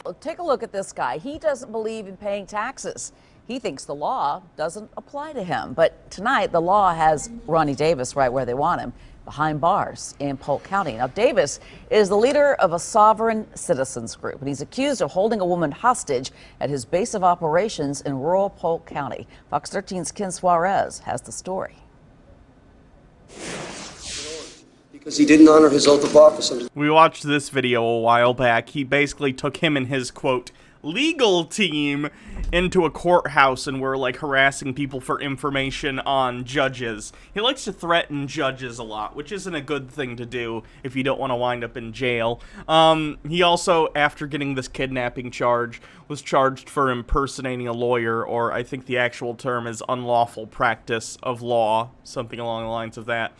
Well, take a look at this guy. He doesn't believe in paying taxes. He thinks the law doesn't apply to him. But tonight, the law has Ronnie Davis right where they want him, behind bars in Polk County. Now, Davis is the leader of a sovereign citizens group, and he's accused of holding a woman hostage at his base of operations in rural Polk County. Fox 13's Ken Suarez has the story. Because he didn't honor his oath of office. We watched this video a while back. He basically took him and his, quote, legal team into a courthouse and were, like, harassing people for information on judges. He likes to threaten judges a lot, which isn't a good thing to do if you don't want to wind up in jail. He also, after getting this kidnapping charge, was charged for impersonating a lawyer, or I think the actual term is unlawful practice of law, something along the lines of that.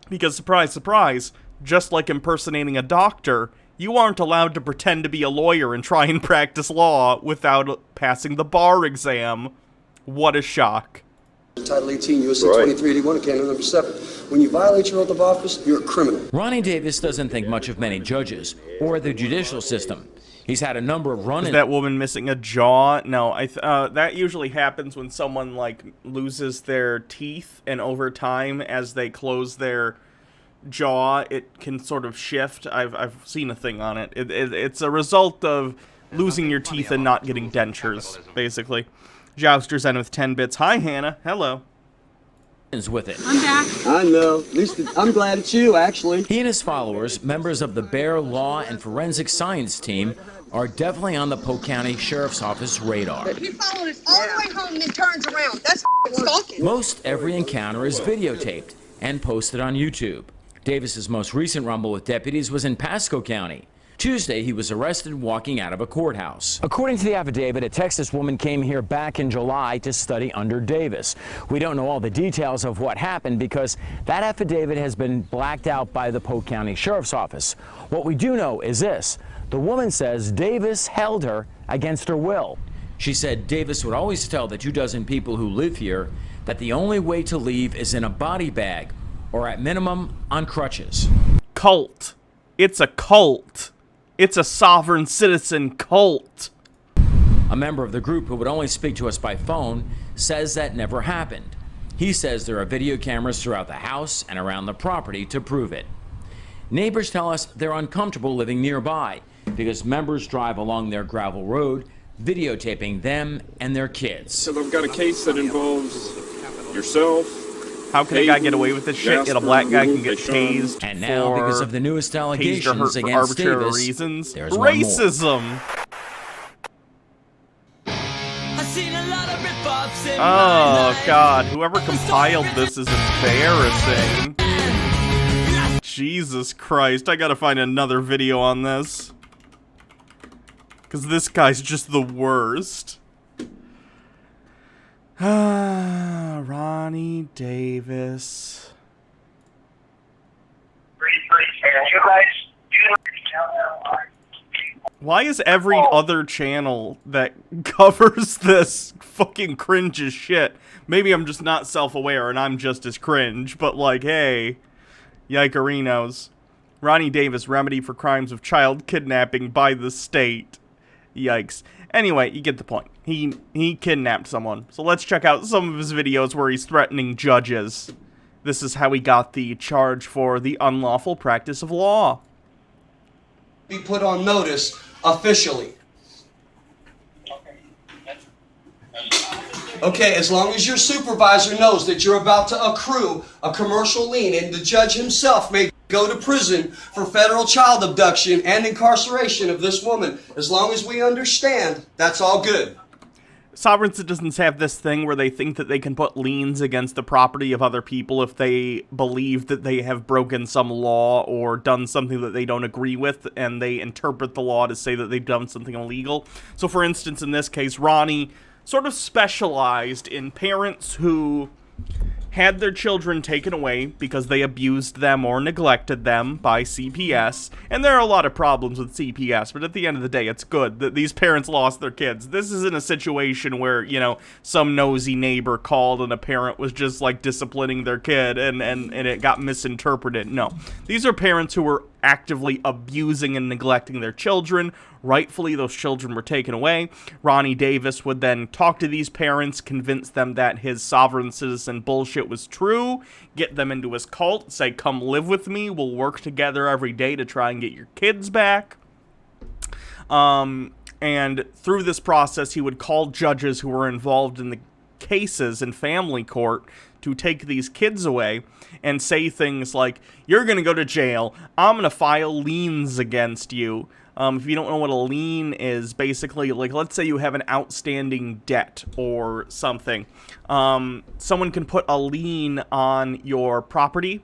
Because, surprise, surprise, just like impersonating a doctor, you aren't allowed to pretend to be a lawyer and try and practice law without passing the bar exam. What a shock. Title 18, U.S.C. 2381, Canon number 7. When you violate your oath of office, you're a criminal. Ronnie Davis doesn't think much of many judges or the judicial system. He's had a number of run-ins. Is that woman missing a jaw? No, that usually happens when someone, like, loses their teeth, and over time, as they close their jaw, it can sort of shift. I've seen a thing on it. It's a result of losing your teeth and not getting dentures, basically. Jouster's end with 10 bits. Hi, Hannah. Hello. With it. I'm back. I know. At least I'm glad it's you, actually. He and his followers, members of the Bear Law and Forensic Science team, are definitely on the Polk County Sheriff's Office radar. He followed us all the way home and then turns around. That's stalking. Most every encounter is videotaped and posted on YouTube. Davis's most recent rumble with deputies was in Pasco County. Tuesday, he was arrested walking out of a courthouse. According to the affidavit, a Texas woman came here back in July to study under Davis. We don't know all the details of what happened because that affidavit has been blacked out by the Polk County Sheriff's Office. What we do know is this. The woman says Davis held her against her will. She said Davis would always tell the 24 people who live here that the only way to leave is in a body bag, or at minimum, on crutches. Cult. It's a cult. It's a sovereign citizen cult. A member of the group who would only speak to us by phone says that never happened. He says there are video cameras throughout the house and around the property to prove it. Neighbors tell us they're uncomfortable living nearby because members drive along their gravel road, videotaping them and their kids. So they've got a case that involves yourself. How can a guy get away with this shit? Yet a black guy can get tased and now, because of the newest allegations against arbitrary Davis, reasons. There's Racism. Oh God! Whoever compiled this is embarrassing. Jesus Christ! I gotta find another video on this, because this guy's just the worst. Ronnie Davis. Why is every other channel that covers this fucking cringe as shit? Maybe I'm just not self-aware and I'm just as cringe, but like, hey, yikerinos. Ronnie Davis, remedy for crimes of child kidnapping by the state. Yikes. Anyway, you get the point. He kidnapped someone. So let's check out some of his videos where he's threatening judges. This is how he got the charge for the unlawful practice of law. Be put on notice officially. Okay, as long as your supervisor knows that you're about to accrue a commercial lien and the judge himself may go to prison for federal child abduction and incarceration of this woman. As long as we understand, that's all good. Sovereign citizens have this thing where they think that they can put liens against the property of other people if they believe that they have broken some law or done something that they don't agree with, and they interpret the law to say that they've done something illegal. So, for instance, in this case, Ronnie sort of specialized in parents who had their children taken away because they abused them or neglected them by CPS. And there are a lot of problems with CPS, but at the end of the day, it's good that these parents lost their kids. This isn't a situation where, you know, some nosy neighbor called and a parent was just, like, disciplining their kid and it got misinterpreted. No. These are parents who were actively abusing and neglecting their children. Rightfully, those children were taken away. Ronnie Davis would then talk to these parents, convince them that his sovereign citizen bullshit was true, get them into his cult, say, come live with me, we'll work together every day to try and get your kids back. And through this process, he would call judges who were involved in the cases in family court to take these kids away and say things like, you're going to go to jail, I'm going to file liens against you. If you don't know what a lien is, basically, like, let's say you have an outstanding debt or something. Someone can put a lien on your property,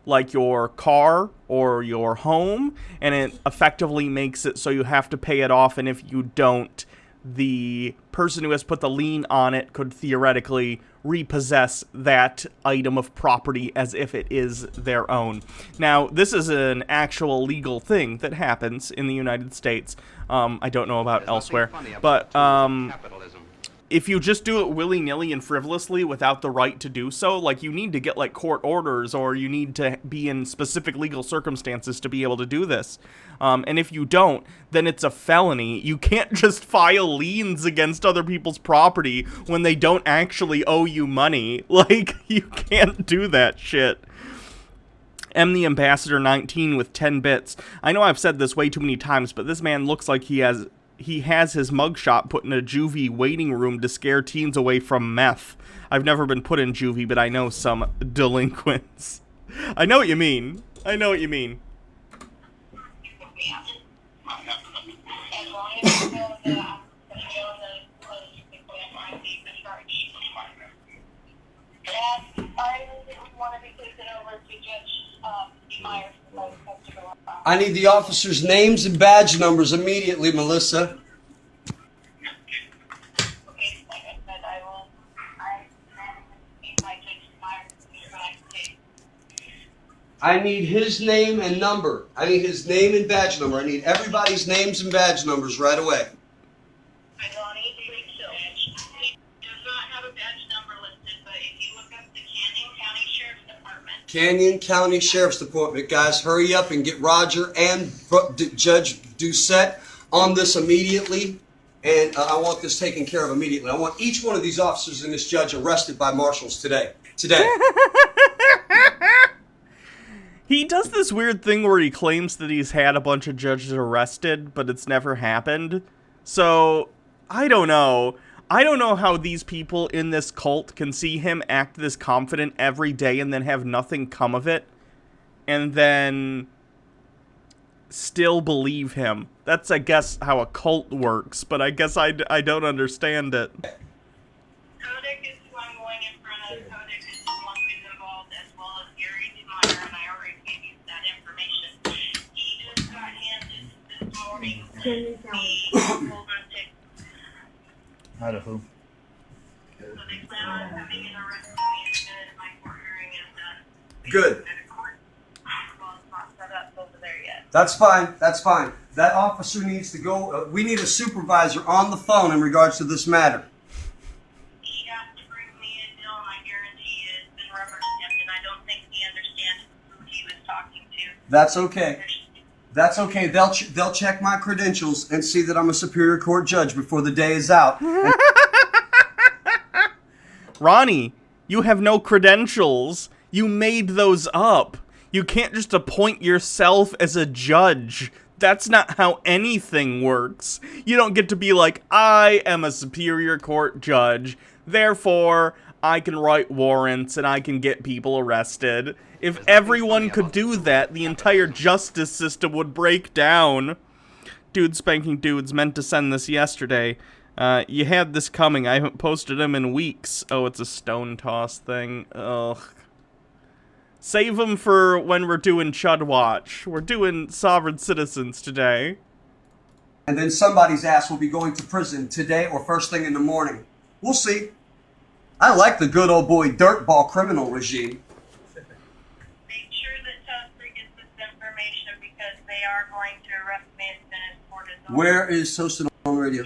like your car or your home, and it effectively makes it so you have to pay it off, and if you don't, the person who has put the lien on it could theoretically repossess that item of property as if it is their own. Now, this is an actual legal thing that happens in the United States. I don't know about elsewhere, but if you just do it willy-nilly and frivolously without the right to do so, like, you need to get, like, court orders, or you need to be in specific legal circumstances to be able to do this. And if you don't, then it's a felony. You can't just file liens against other people's property when they don't actually owe you money. Like, you can't do that shit. M the Ambassador 19 with 10 bits. I know I've said this way too many times, but this man looks like he has his mugshot put in a juvie waiting room to scare teens away from meth. I've never been put in juvie, but I know some delinquents. I know what you mean. I know what you mean. I need the officers' names and badge numbers immediately, Melissa. I need his name and number. I need his name and badge number. I need everybody's names and badge numbers right away. Canyon County Sheriff's Department, guys, hurry up and get Roger and Judge Doucette on this immediately, and I want this taken care of immediately. I want each one of these officers and this judge arrested by marshals today. He does this weird thing where he claims that he's had a bunch of judges arrested, but it's never happened. So, I don't know. I don't know how these people in this cult can see him act this confident every day and then have nothing come of it, and then still believe him. That's, I guess, how a cult works, but I guess I don't understand it. Kodak is who I'm going in front of. Kodak is the one who's involved, as well as Gary Meyer, and I already gave you that information. He just got handed this morning the folder tick. Out of who? So they plan on coming and arresting me as soon as my court hearing is done. Good. Well, it's not set up over there yet. That's fine. That's fine. That officer needs to go. We need a supervisor on the phone in regards to this matter. He has to bring me a deal, and I guarantee it's been rubber stamped, and I don't think he understands who he was talking to. That's okay. That's okay. They'll check my credentials and see that I'm a Superior Court judge before the day is out. Ronnie, you have no credentials. You made those up. You can't just appoint yourself as a judge. That's not how anything works. You don't get to be like, I am a Superior Court judge, therefore I can write warrants and I can get people arrested. If everyone could do that, the entire justice system would break down. Dude Spanking Dudes meant to send this yesterday. You had this coming. I haven't posted them in weeks. Oh, it's a stone toss thing. Ugh. Save them for when we're doing Chud Watch. We're doing Sovereign Citizens today. And then somebody's ass will be going to prison today or first thing in the morning. We'll see. I like the good old boy dirtball criminal regime. Make sure that Toaster gets this information because they are going to arrest me as soon as court is over. Where is Toasted on the radio?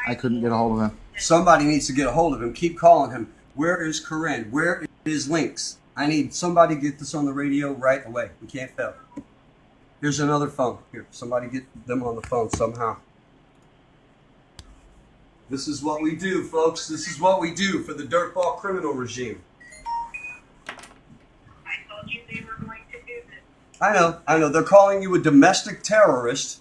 I couldn't get a hold of him. Somebody needs to get a hold of him. Keep calling him. Where is Corinne? Where is Lynx? I need somebody to get this on the radio right away. We can't fail. Here's another phone. Here, somebody get them on the phone somehow. This is what we do, folks. This is what we do for the dirtball criminal regime. I told you they were going to do this. I know. They're calling you a domestic terrorist,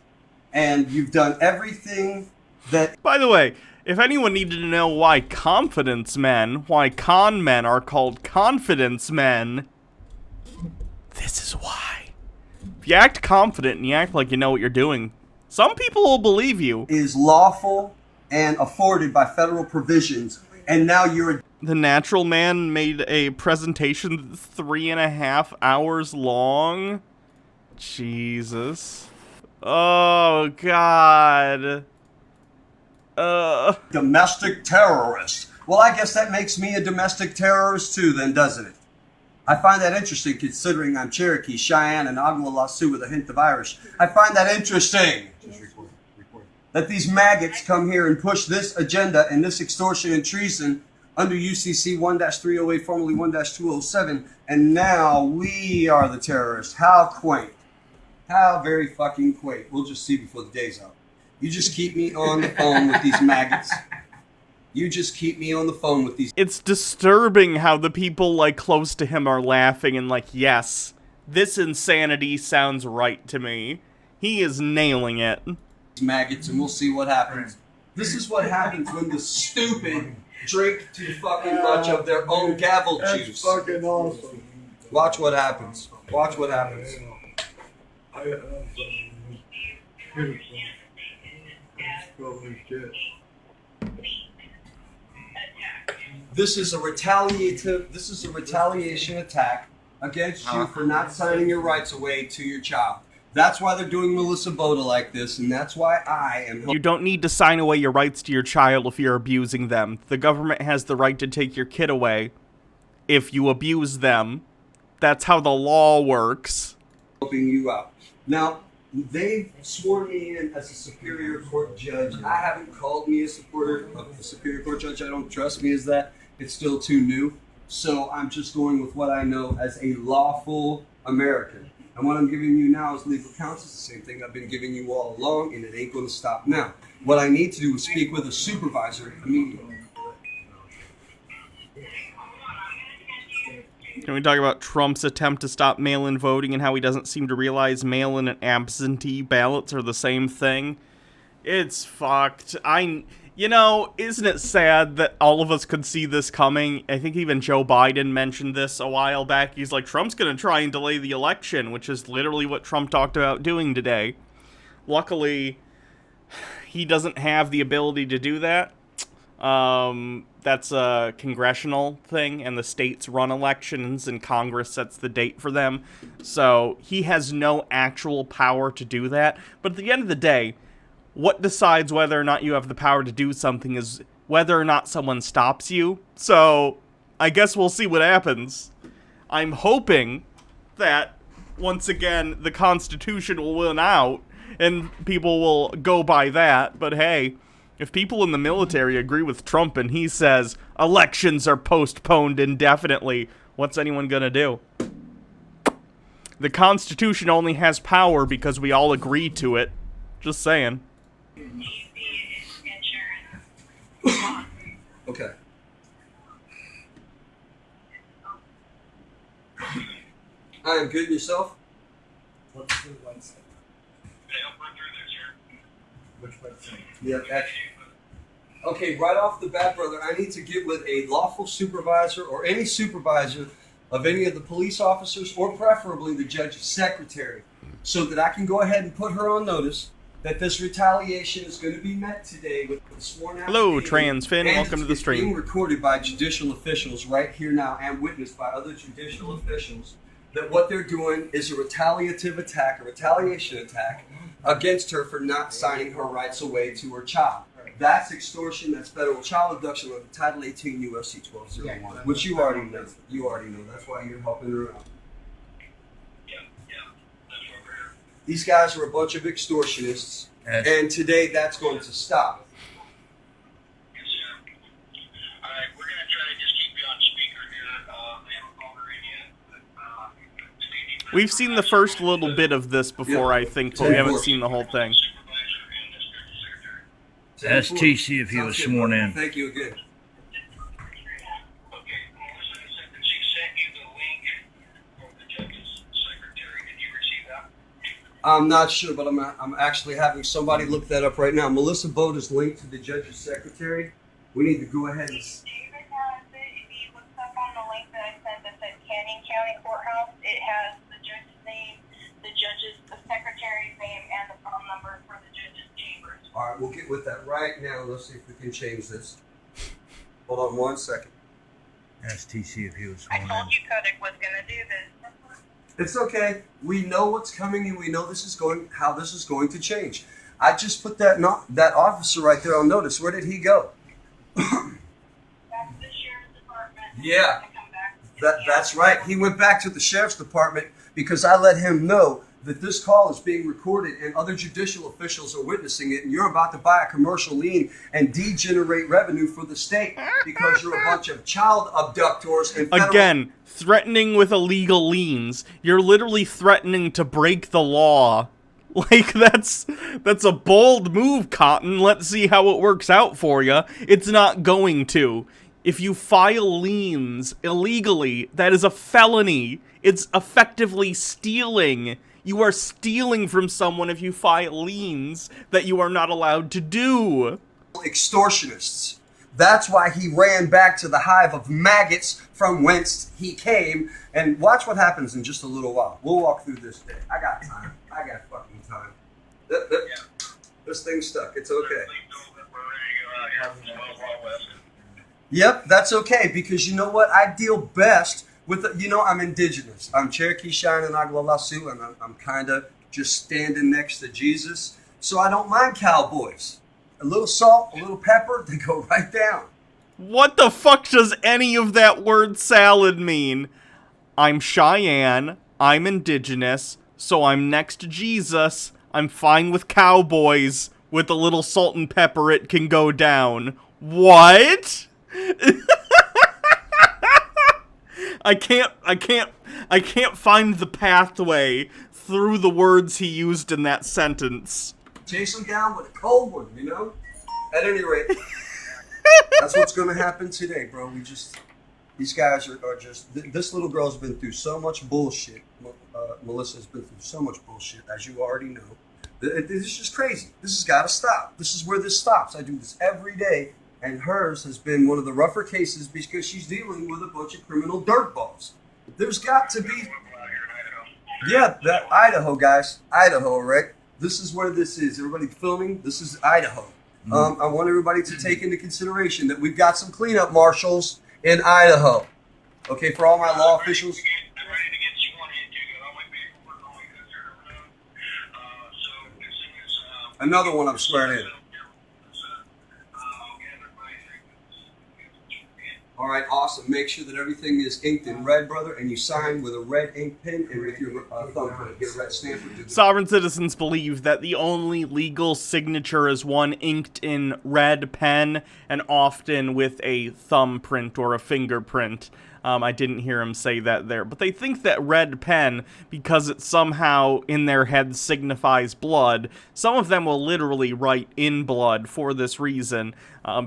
and you've done everything that... By the way, if anyone needed to know why con men are called confidence men, this is why. If you act confident and you act like you know what you're doing, some people will believe you. ...is lawful and afforded by federal provisions, and now you're... The Natural Man made a presentation 3.5 hours long. Jesus. Oh, God. Domestic terrorist. Well, I guess that makes me a domestic terrorist too, then, doesn't it? I find that interesting, considering I'm Cherokee, Cheyenne, and Oglala Sioux with a hint of Irish. I find that interesting that these maggots come here and push this agenda and this extortion and treason under UCC 1-308, formerly 1-207, and now we are the terrorists. How quaint. How very fucking quaint. We'll just see before the day's out. You just keep me on the phone with these maggots. You just keep me on the phone with these... It's disturbing how the people, like, close to him are laughing and like, yes, this insanity sounds right to me. He is nailing it. Maggots, and we'll see what happens. This is what happens when the stupid drink too fucking much of their own gavel juice. That's fucking awesome. Watch what happens. Watch what happens. Holy shit. This is a retaliation attack against you for not signing your rights away to your child. That's why they're doing Melissa Boda like this, and that's why I am... You don't need to sign away your rights to your child if you're abusing them. The government has the right to take your kid away if you abuse them. That's how the law works. Helping you out. Now, they've sworn me in as a Superior Court judge. I haven't called me a Superior Court judge. I don't trust me as that. It's still too new. So I'm just going with what I know as a lawful American. And what I'm giving you now is legal counsel. It's the same thing I've been giving you all along, and it ain't going to stop now. What I need to do is speak with a supervisor immediately. Can we talk about Trump's attempt to stop mail-in voting and how he doesn't seem to realize mail-in and absentee ballots are the same thing? It's fucked. You know, isn't it sad that all of us could see this coming? I think even Joe Biden mentioned this a while back. He's like, Trump's gonna try and delay the election, which is literally what Trump talked about doing today. Luckily, he doesn't have the ability to do that. That's a congressional thing, and the states run elections, and Congress sets the date for them. So he has no actual power to do that. But at the end of the day, what decides whether or not you have the power to do something is whether or not someone stops you. So I guess we'll see what happens. I'm hoping that, once again, the Constitution will win out, and people will go by that. But hey, if people in the military agree with Trump and he says elections are postponed indefinitely, what's anyone gonna do? The Constitution only has power because we all agree to it. Just saying. Okay. I am good. Yourself? What's the website? Which website? Yeah, that's... Okay, right off the bat, brother, I need to get with a lawful supervisor or any supervisor of any of the police officers, or preferably the judge's secretary, so that I can go ahead and put her on notice that this retaliation is going to be met today with the sworn Hello, affidavit, Trans Finn. and Welcome to the it's being stream. recorded by judicial officials right here now, and witnessed by other judicial officials, that what they're doing is a retaliative attack, a retaliation attack against her for not signing her rights away to her child. That's extortion. That's federal child abduction under Title 18 U.S.C. 1201, which you already know. You already know. That's why you're helping her out. These guys are a bunch of extortionists, and today that's going to stop. Yes, sir. All right, we're going to try to just keep you on speaker here. We haven't called her in yet, but We've seen the first little bit of this before, I think, but we haven't seen the whole thing. Ask TC if he was sworn in. Thank you again. I'm not sure, but I'm actually having somebody look that up right now. Melissa Bode is linked to the judge's secretary. We need to go ahead and... If you look up on the link that I sent that says Canyon County Courthouse, it has the judge's name, the secretary's name, and the phone number for the judge's chambers. All right, we'll get with that right now. Let's see if we can change this. Hold on 1 second. Ask TC if he was I sworn told in. you Kodak was gonna do this. It's okay. We know what's coming, and we know how this is going to change. I just put that officer right there on notice. Where did he go? That's the sheriff's department. Yeah. To come back. That's right. He went back to the sheriff's department because I let him know that this call is being recorded and other judicial officials are witnessing it, and you're about to buy a commercial lien and degenerate revenue for the state because you're a bunch of child abductors and federal... Again, threatening with illegal liens. You're literally threatening to break the law. Like, that's a bold move, Cotton. Let's see how it works out for you. It's not going to. If you file liens illegally, that is a felony. It's effectively stealing. You are stealing from someone if you file liens that you are not allowed to do. Extortionists. That's why he ran back to the hive of maggots from whence he came. And watch what happens in just a little while. We'll walk through this day. I got time. I got fucking time. This thing's stuck. It's okay. Yep, that's okay, because you know what? I deal best with, I'm indigenous. I'm Cherokee, Cheyenne, and Agla Sioux, and I'm kind of just standing next to Jesus. So I don't mind cowboys. A little salt, a little pepper, they go right down. What the fuck does any of that word salad mean? I'm Cheyenne, I'm indigenous, so I'm next to Jesus. I'm fine with cowboys. With a little salt and pepper, it can go down. What? I can't find the pathway through the words he used in that sentence. Chase him down with a cold one, At any rate, that's what's going to happen today, bro. These guys are just, this little girl's been through so much bullshit. Melissa's been through so much bullshit, as you already know. This is just crazy. This has got to stop. This is where this stops. I do this every day, and hers has been one of the rougher cases because she's dealing with a bunch of criminal dirtballs. There's got to be... Yeah, that Idaho, guys. Idaho, right? This is where this is. Everybody filming? This is Idaho. I want everybody to take into consideration that we've got some cleanup marshals in Idaho. Okay, for all my law officials. Another one I'm swearing in. All right, awesome. Make sure that everything is inked in red, brother, and you sign with a red ink pen and with your thumbprint. Get a red stamp. Sovereign citizens believe that the only legal signature is one inked in red pen and often with a thumbprint or a fingerprint. I didn't hear him say that there. But they think that red pen, because it somehow in their head signifies blood, some of them will literally write in blood for this reason,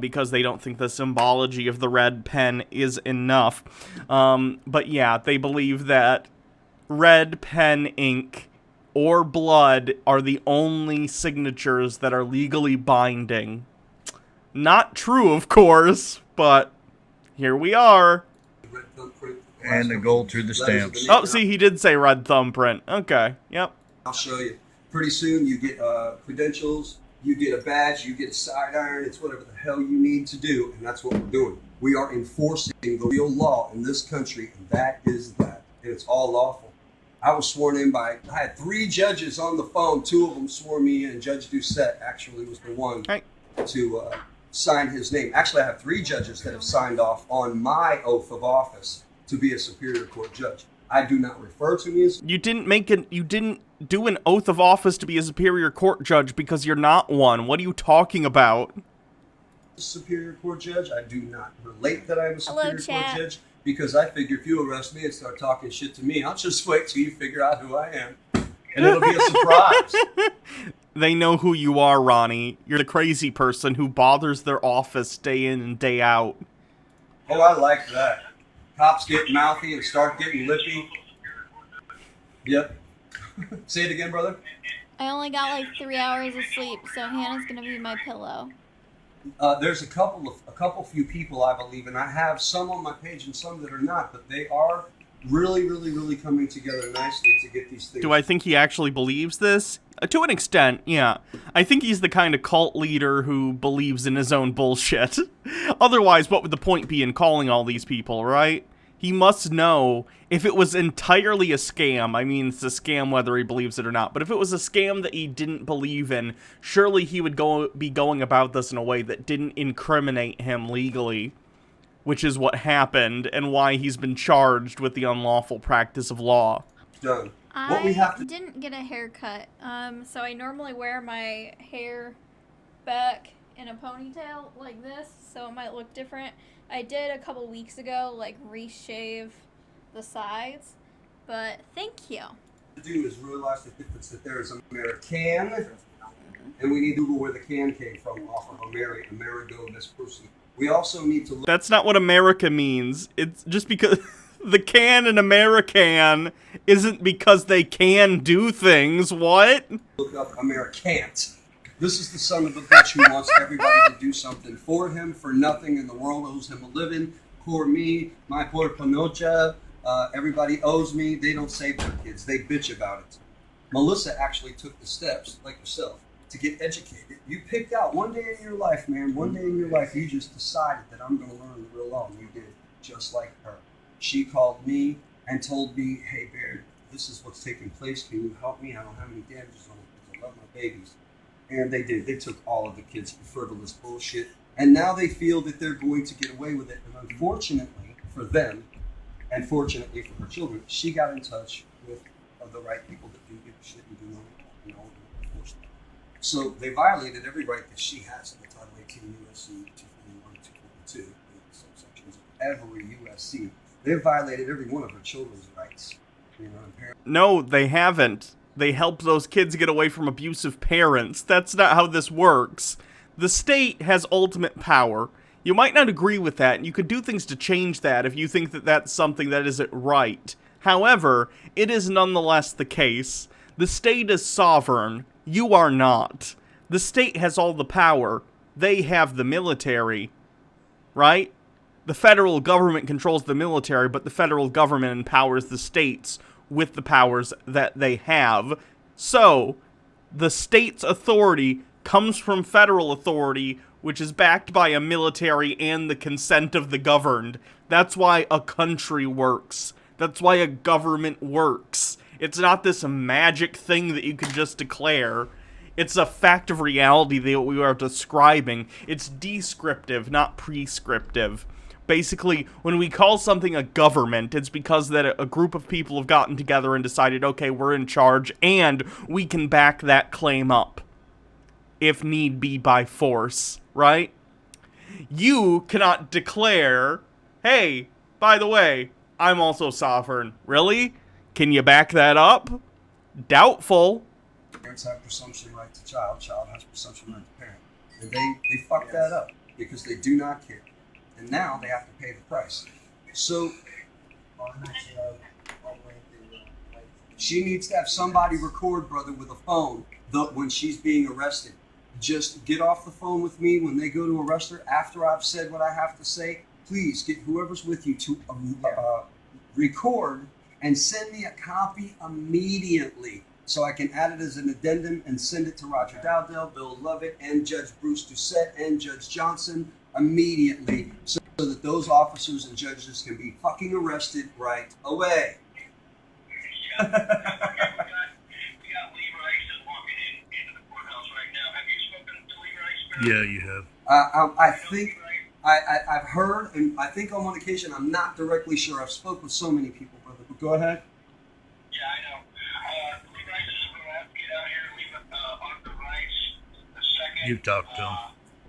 because they don't think the symbology of the red pen is enough. But yeah, they believe that red pen ink or blood are the only signatures that are legally binding. Not true, of course, but here we are. And the gold through the stamps. Oh, see, he did say red thumbprint. Okay, yep. I'll show you. Pretty soon you get credentials, you get a badge, you get a sidearm. It's whatever the hell you need to do, and that's what we're doing. We are enforcing the real law in this country, and that is that. And it's all lawful. I was sworn in I had 3 judges on the phone. 2 of them swore me in. Judge Doucette actually was the one to sign his name. Actually, I have 3 judges that have signed off on my oath of office to be a Superior Court judge. I do not refer to me as... You didn't do an oath of office to be a Superior Court judge because you're not one. What are you talking about? Superior Court judge. I do not relate that I'm a Superior Court judge. because I figure if you arrest me and start talking shit to me, I'll just wait till you figure out who I am. And it'll be a surprise. They know who you are, Ronnie. You're the crazy person who bothers their office day in and day out. Oh, I like that. Cops get mouthy and start getting lippy. Yep. Say it again, brother. I only got like 3 hours of sleep, so Hannah's gonna be my pillow. There's a couple few people I believe, and I have some on my page and some that are not, but they are really coming together nicely to get these things. Do I think he actually believes this? To an extent, yeah. I think he's the kind of cult leader who believes in his own bullshit. Otherwise, what would the point be in calling all these people, right? He must know if it was entirely a scam. I mean, it's a scam whether he believes it or not. But if it was a scam that he didn't believe in, surely he would be going about this in a way that didn't incriminate him legally, which is what happened and why he's been charged with the unlawful practice of law. Done. I didn't get a haircut, so I normally wear my hair back in a ponytail like this, so it might look different. I did a couple weeks ago, like, reshave the sides, but thank you. What to do is realize the difference that there is a American, and we need to Google where the can came from off of Amerigo, this person. We also need to look. That's not what America means. It's just because the can in American isn't because they can do things. What? Look up Americant. This is the son of a bitch who wants everybody to do something for him for nothing, and the world owes him a living. Poor me, my poor panocha. Everybody owes me. They don't save their kids. They bitch about it. Melissa actually took the steps, like yourself, to get educated. You picked out one day in your life, man. One day in your life, you just decided that I'm going to learn the real law. And you did, just like her. She called me and told me, hey, Baird, this is what's taking place. Can you help me? I don't have any damages on it because I love my babies. And they did. They took all of the kids for frivolous bullshit. And now they feel that they're going to get away with it. And unfortunately for them, and fortunately for her children, she got in touch with the right people that do give a shit and do know and enforce them. So they violated every right that she has in the Title 18 USC 241, 242, subsections of every USC. They violated every one of her children's rights. No, they haven't. They help those kids get away from abusive parents. That's not how this works. The state has ultimate power. You might not agree with that, and you could do things to change that if you think that that's something that isn't right. However, it is nonetheless the case. The state is sovereign. You are not. The state has all the power. They have the military. Right? The federal government controls the military, but the federal government empowers the states with the powers that they have. So, the state's authority comes from federal authority, which is backed by a military and the consent of the governed. That's why a country works. That's why a government works. It's not this magic thing that you can just declare. It's a fact of reality that we are describing. It's descriptive, not prescriptive. Basically, when we call something a government, it's because that a group of people have gotten together and decided, okay, we're in charge, and we can back that claim up, if need be by force, right? You cannot declare, hey, by the way, I'm also sovereign. Really? Can you back that up? Doubtful. Parents have presumption right to child. Child has presumption right to parent. And they fucked that up because they do not care. And now they have to pay the price. So she needs to have somebody record, brother, with a phone when she's being arrested. Just get off the phone with me when they go to arrest her. After I've said what I have to say, please get whoever's with you to record and send me a copy immediately so I can add it as an addendum and send it to Roger Dowdell, Bill Lovett, and Judge Bruce Doucette and Judge Johnson immediately so that those officers and judges can be fucking arrested right away. Yeah, you have. I think I've heard, and I think on one occasion, I'm not directly sure. I've spoke with so many people, brother. But go ahead. Yeah, I know. Lee Rice is going to have to get out here. Leave Arthur Rice the second. You've talked to him.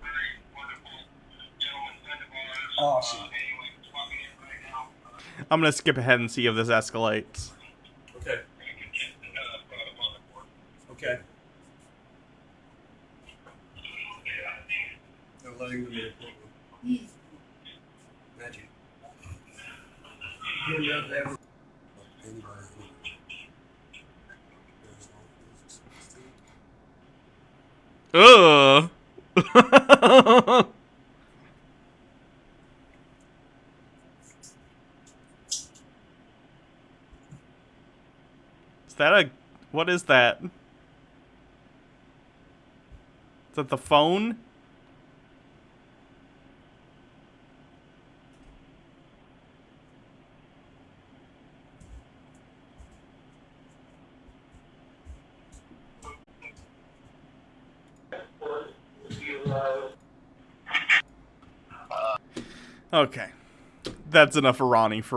Very wonderful gentleman, friend of ours. Awesome. Anyway, he's walking in right now. I'm gonna skip ahead and see if this escalates. Okay. Okay. They're letting them in. Magic. Ugh. Is that a... What is that? Is that the phone? Okay. That's enough for Ronnie for